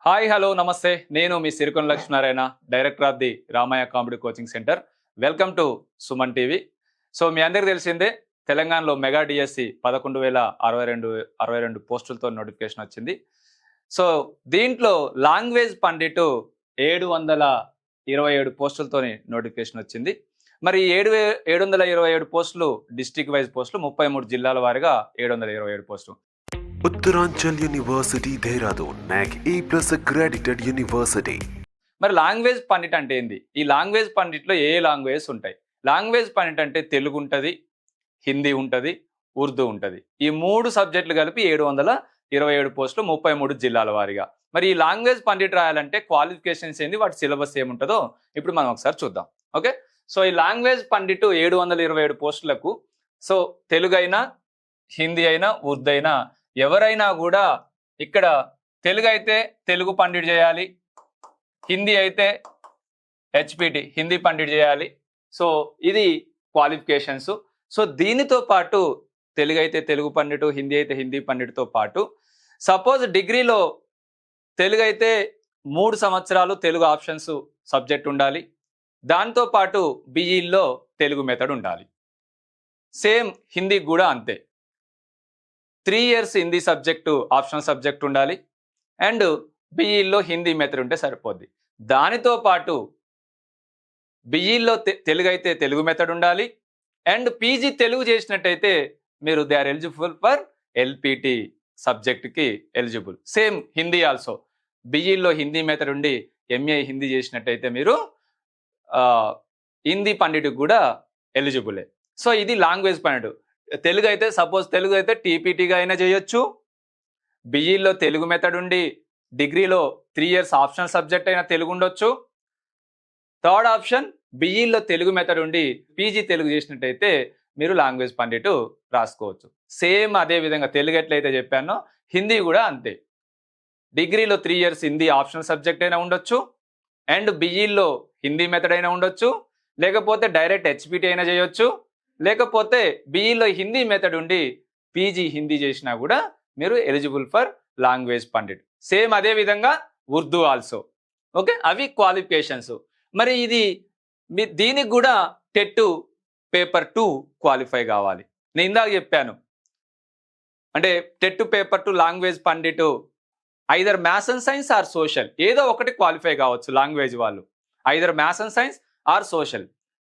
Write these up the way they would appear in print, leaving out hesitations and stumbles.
Hi hello నమస్తే నేను మీ Sirikonda Lakshminarayana director of the Ramaiah comedy coaching centre. Welcome to Suman TV. So మీ అందరికి తెలిసిందే తెలంగాణలో మెగా డిఎస్సి 11,062 పోస్టులతో నోటిఫికేషన్ వచ్చింది. సో దీంట్లో లాంగ్వేజ్ పండిట్ 727 పోస్టులతోని నోటిఫికేషన్ వచ్చింది. మరి 727 పోస్టులు డిస్ట్రిక్ట్ వైజ్ పోస్టులు, 33 జిల్లాల వారీగా 727 పోస్టులు. Uttaranchal university Dehradun NAC A+ accredited university. మరి లాంగ్వేజ్ పండిట్ అంటే ఏంది? ఈ లాంగ్వేజ్ పండిట్లో ఏ లాంగ్వేజెస్ ఉంటాయి? లాంగ్వేజ్ పండిట్ అంటే తెలుగు ఉంటుంది, హిందీ ఉంటుంది, ఉర్దూ ఉంటుంది. ఈ 3 సబ్జెక్టులు కలిపి 727 పోస్టులు 33 జిల్లాల వారీగా. మరి ఈ లాంగ్వేజ్ పండిట్ రాయాలంటే క్వాలిఫికేషన్స్ ఏంది, వాటి సిలబస్ ఏముంటుందో ఇప్పుడు మనం ఒకసారి చూద్దాం. ఓకే, సో ఈ లాంగ్వేజ్ పండిట్ 727 పోస్టులకు సో తెలుగు అయినా, హిందీ అయినా, ఉర్దూ అయినా ఎవరైనా కూడా ఇక్కడ తెలుగు అయితే తెలుగు పండిట్ చేయాలి, హిందీ అయితే హెచ్పిటి హిందీ పండిట్ చేయాలి. సో ఇది క్వాలిఫికేషన్స్. సో దీనితో పాటు తెలుగు అయితే తెలుగు పండిట్, హిందీ అయితే హిందీ పండిట్తో పాటు సపోజ్ డిగ్రీలో తెలుగు అయితే 3 సంవత్సరాలు తెలుగు ఆప్షన్స్ సబ్జెక్ట్ ఉండాలి. దాంతోపాటు బీఈలో తెలుగు మెథడ్ ఉండాలి. సేమ్ హిందీ కూడా అంతే, 3 years Hindi subject optional subject ఉండాలి అండ్ బీఈలో హిందీ మెథడ్ ఉంటే సరిపోద్ది. దానితో పాటు బీఈలో తెలుగు అయితే తెలుగు మెథడ్ ఉండాలి అండ్ పీజీ తెలుగు చేసినట్టయితే మీరు they are eligible for LPT సబ్జెక్ట్కి ఎలిజిబుల్. సేమ్ హిందీ ఆల్సో బీఈలో హిందీ మెథడ్ ఉండి ఎంఏ హిందీ చేసినట్టయితే మీరు హిందీ పండిట్కి కూడా ఎలిజిబులే. సో ఇది లాంగ్వేజ్ పండిట్. తెలుగు అయితే సపోజ్ తెలుగు అయితే టీపీటీగా అయినా చేయొచ్చు, బీఈలో తెలుగు మెథడ్ ఉండి డిగ్రీలో 3 years ఆప్షనల్ సబ్జెక్ట్ అయినా తెలుగు ఉండొచ్చు. థర్డ్ ఆప్షన్ బీఈలో తెలుగు మెథడ్ ఉండి పీజీ తెలుగు చేసినట్టయితే మీరు లాంగ్వేజ్ పండిట్ రాసుకోవచ్చు. సేమ్ అదే విధంగా తెలుగు ఎట్లయితే చెప్పానో హిందీ కూడా అంతే. డిగ్రీలో 3 years హిందీ ఆప్షనల్ సబ్జెక్ట్ అయినా ఉండొచ్చు అండ్ బీఈలో హిందీ మెథడ్ అయినా ఉండొచ్చు, లేకపోతే డైరెక్ట్ హెచ్పిటి అయినా చేయొచ్చు, లేకపోతే బీఈలో హిందీ మెథడ్ ఉండి పీజీ హిందీ చేసినా కూడా మీరు eligible for language Pandit. Same అదే విధంగా ఉర్దూ ఆల్సో. ఓకే, అవి క్వాలిఫికేషన్స్. మరి ఇది దీనికి కూడా టెట్ పేపర్ 2 క్వాలిఫై కావాలి. నేను ఇందాక చెప్పాను అంటే TET paper 2 language pandit either maths and science or social ఏదో ఒకటి క్వాలిఫై కావచ్చు. లాంగ్వేజ్ వాళ్ళు either maths and science or social.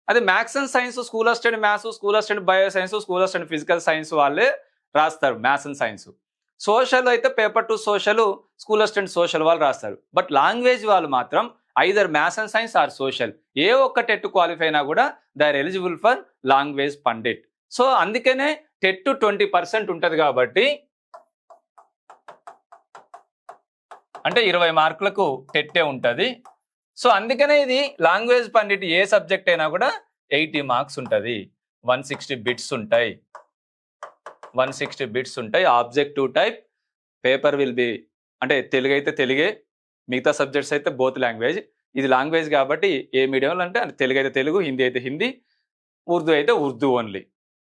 అదే maths and science school of study maths, school of study bio science, school of study physical science వాళ్ళే రాస్తారు maths and science. Social అయితే paper 2 social school of study social వాళ్ళు రాస్తారు. But language వాళ్ళు మాత్రం either maths and science or social ఏ ఒక్క TET qualify అయినా కూడా they are eligible for language pandit. So అందుకనే టెట్ 20% ఉంటుంది కాబట్టి అంటే 20 మార్కులకు టెట్టే ఉంటుంది. సో అందుకనే ఇది లాంగ్వేజ్ పండిట్ ఏ సబ్జెక్ట్ అయినా కూడా 80 మార్క్స్ ఉంటుంది, 160 బిట్స్ ఉంటాయి. 160 బిట్స్ ఉంటాయి. Objective type paper will be అంటే తెలుగు అయితే తెలుగే, మిగతా సబ్జెక్ట్స్ అయితే బోత్ లాంగ్వేజ్. ఇది లాంగ్వేజ్ కాబట్టి ఏ మీడియంలో అంటే తెలుగు అయితే తెలుగు, హిందీ అయితే హిందీ, ఉర్దూ అయితే ఉర్దూ ఓన్లీ.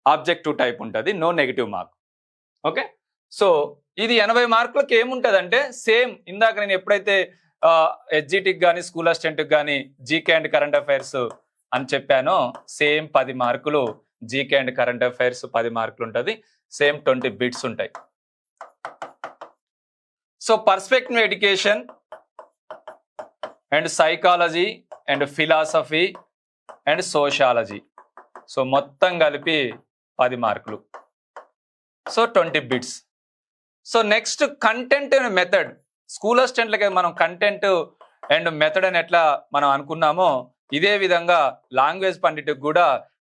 ఆబ్జెక్టివ్ టైప్ ఉంటుంది, no negative mark. Okay, so ఇది 80 మార్కులకు ఏముంటుందంటే సేమ్ ఇందాక నేను ఎప్పుడైతే హెచ్జిటికి కానీ స్కూల్ అసిస్టెంట్కి కానీ జీకే అండ్ కరెంట్ అఫైర్స్ అని చెప్పానో సేమ్ 10 మార్కులు జీకే అండ్ కరెంట్ అఫైర్స్ 10 మార్కులు ఉంటుంది. సేమ్ 20 బిట్స్ ఉంటాయి. So perspective education and psychology and philosophy and sociology so మొత్తం కలిపి 10 మార్కులు, so 20 bits. So next content and method. School అసిస్టెంట్లకి మనం కంటెంట్ అండ్ మెథడ్ అని ఎట్లా మనం అనుకున్నామో ఇదే విధంగా లాంగ్వేజ్ పండిట్కి కూడా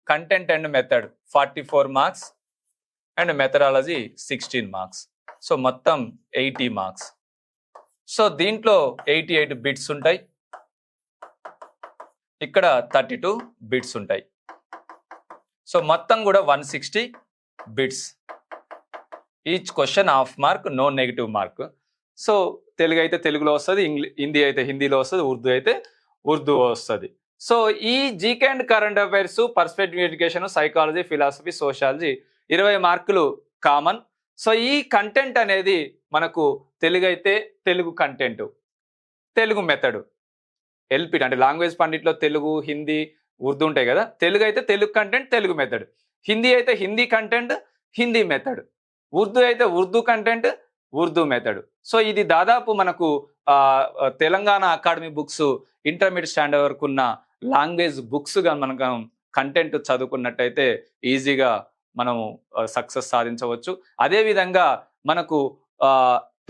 content and method 44 marks and methodology 16 marks. So మొత్తం 80 మార్క్స్. సో దీంట్లో 88 బిట్స్ ఉంటాయి, ఇక్కడ 32 బిట్స్ ఉంటాయి. సో మొత్తం కూడా 160 bits. Each question half mark, no negative mark. So Telugu అయితే తెలుగులో వస్తుంది, హిందీ అయితే హిందీలో వస్తుంది, ఉర్దూ అయితే ఉర్దూ వస్తుంది. సో ఈ GK and current affairs, perspective education, psychology, philosophy, sociology 20 మార్కులు కామన్. సో ఈ కంటెంట్ అనేది మనకు తెలుగు అయితే Telugu content, Telugu method. LPT అంటే లాంగ్వేజ్ పండిట్లో తెలుగు, హిందీ, ఉర్దూ ఉంటాయి కదా. తెలుగు అయితే తెలుగు కంటెంట్, తెలుగు మెథడ్. హిందీ అయితే హిందీ కంటెంట్, హిందీ మెథడ్. ఉర్దూ అయితే Urdu content, Urdu method. So ఇది దాదాపు మనకు Telangana academy books intermediate standard వరకు ఉన్న లాంగ్వేజ్ బుక్స్గా మనకు కంటెంట్ చదువుకున్నట్టయితే ఈజీగా మనము సక్సెస్ సాధించవచ్చు. అదేవిధంగా మనకు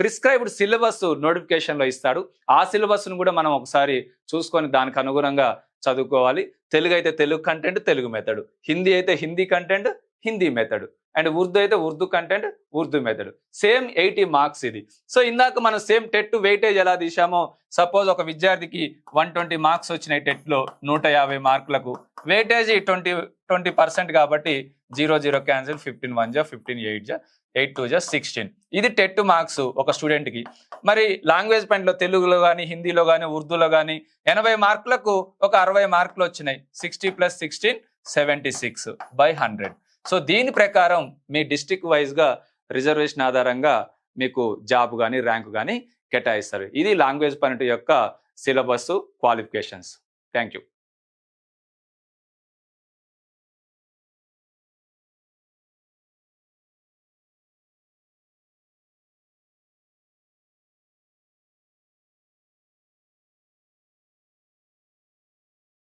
ప్రిస్క్రైబ్డ్ సిలబస్ నోటిఫికేషన్లో ఇస్తాడు. ఆ సిలబస్ను కూడా మనం ఒకసారి చూసుకొని దానికి అనుగుణంగా చదువుకోవాలి. తెలుగు అయితే తెలుగు కంటెంట్, తెలుగు మెథడ్. హిందీ అయితే Hindi content, Hindi method. And Urdu అయితే Urdu content, Urdu method. Same 80 marks ఇది. సో ఇందాక మనం సేమ్ టెట్ వెయిటేజ్ ఎలా తీసామో, సపోజ్ ఒక విద్యార్థికి 120 మార్క్స్ వచ్చినాయి టెట్లో 150 మార్కులకు, వెయిటేజ్ 20% కాబట్టి 0 క్యాన్సిల్, 15 1 జా 15 8 జా 8 2 జా 16. ఇది టెట్ మార్క్స్ ఒక స్టూడెంట్కి. మరి లాంగ్వేజ్ పాయింట్లో తెలుగులో కానీ, హిందీలో కానీ, ఉర్దూలో కానీ 80 మార్కులకు ఒక 60 మార్కులు వచ్చినాయి. 60 + 16 76/100. సో దీని ప్రకారం మీ డిస్ట్రిక్ట్ వైజ్గా రిజర్వేషన్ ఆధారంగా మీకు జాబ్ కానీ, ర్యాంకు కానీ కేటాయిస్తారు. ఇది లాంగ్వేజ్ పాయింట్ యొక్క సిలబస్, క్వాలిఫికేషన్స్. Thank you.